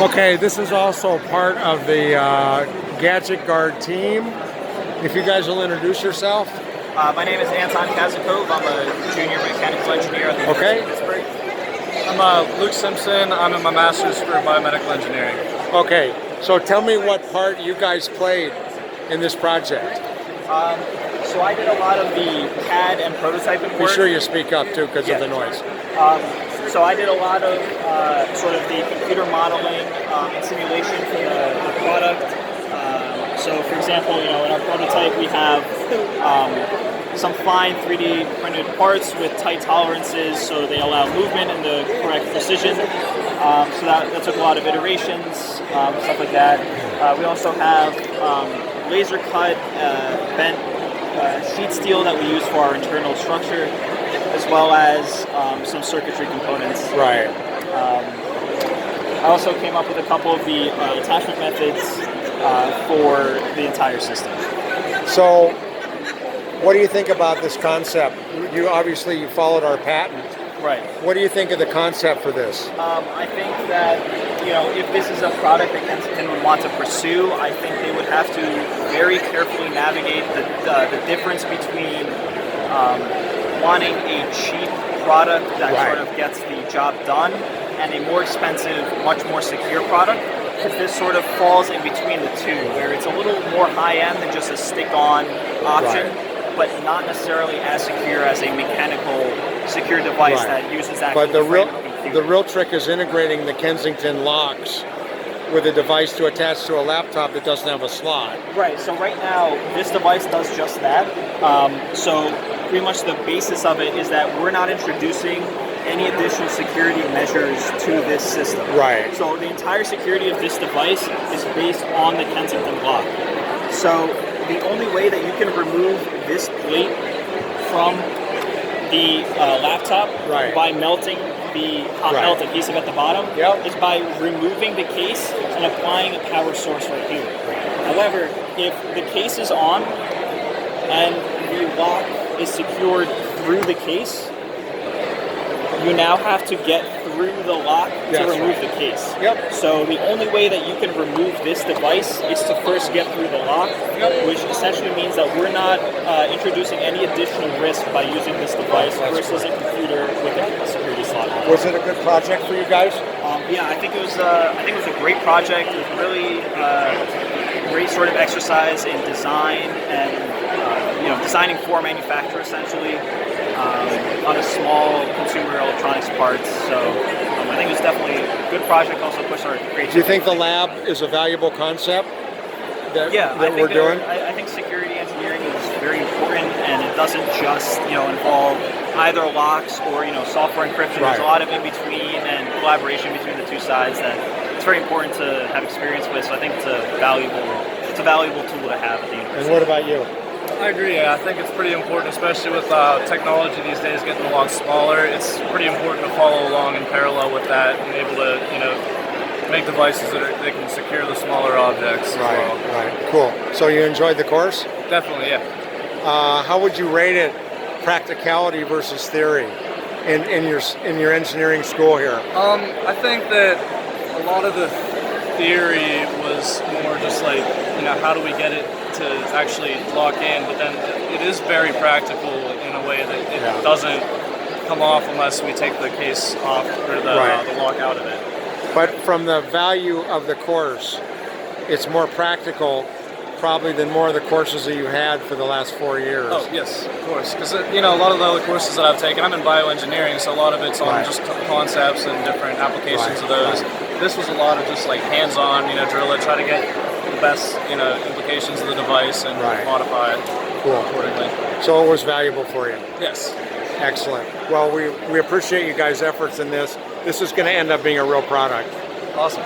Okay, this is also part of the Gadget Guard team. If you guys will introduce yourself. My name is Anton Kazakov. I'm a junior mechanical engineer at the University of Pittsburgh. I'm Luke Simpson. I'm in my master's for biomedical engineering. Okay, so tell me what part you guys played in this project. So I did a lot of the CAD and prototyping work. Be sure you speak up too because of the noise. So I did a lot of sort of the computer modeling and simulation for the product. So for example, in our prototype we have some fine 3D printed parts with tight tolerances so they allow movement and the correct precision. So that took a lot of iterations, stuff like that. We also have laser cut bent sheet steel that we use for our internal structure, as well as some circuitry components. Right. I also came up with a couple of the attachment methods for the entire system. So, what do you think about this concept? You obviously followed our patent. Right. What do you think of the concept for this? I think that if this is a product that Kensington would want to pursue, I think they would have to very carefully navigate the difference between wanting a cheap product that sort of gets the job done and a more expensive, much more secure product. Because this sort of falls in between the two, where it's a little more high-end than just a stick-on option, but not necessarily as secure as a mechanical secure device that uses that. But the real trick is integrating the Kensington locks with a device to attach to a laptop that doesn't have a slot. Right, so right now, this device does just that. So pretty much the basis of it is that we're not introducing any additional security measures to this system. Right. So the entire security of this device is based on the Kensington lock. So the only way that you can remove this plate from the laptop by melting the hot melt adhesive at the bottom is by removing the case and applying a power source right here. However, if the case is on and the lock is secured through the case, you now have to get through the lock to remove the case. So the only way that you can remove this device is to first get through the lock, which essentially means that we're not introducing any additional risk by using this device versus a computer with a security slot. Was it a good project for you guys? Yeah, I think it was. I think it was a great project. It was really great sort of exercise in design and designing for manufacture essentially. On a small consumer electronics parts, so I think it's definitely a good project. Also push our creativity. Do you think the lab is a valuable concept that we're doing? I think security engineering is very important, and it doesn't just involve either locks or software encryption. There's a lot of in between and collaboration between the two sides that it's very important to have experience with. So I think it's a valuable tool to have at the university. And what about you? I agree. I think it's pretty important, especially with technology these days getting a lot smaller. It's pretty important to follow along in parallel with that and able to, make devices that can secure the smaller objects. Right. Cool. So you enjoyed the course? Definitely, yeah. How would you rate it, practicality versus theory, in your engineering school here? I think that a lot of the theory was more just like, how do we get it to actually lock in, but then it is very practical in a way that it doesn't come off unless we take the case off or the lock out of it. But from the value of the course, it's more practical probably than more of the courses that you had for the last 4 years. Oh, yes, of course. Because, a lot of the other courses that I've taken, I'm in bioengineering, so a lot of it's on just concepts and different applications of those. This was a lot of just like hands-on, drill it, try to get the best, implications of the device and modify it accordingly. So it was valuable for you? Yes. Excellent. Well, we appreciate you guys' efforts in this. This is going to end up being a real product. Awesome.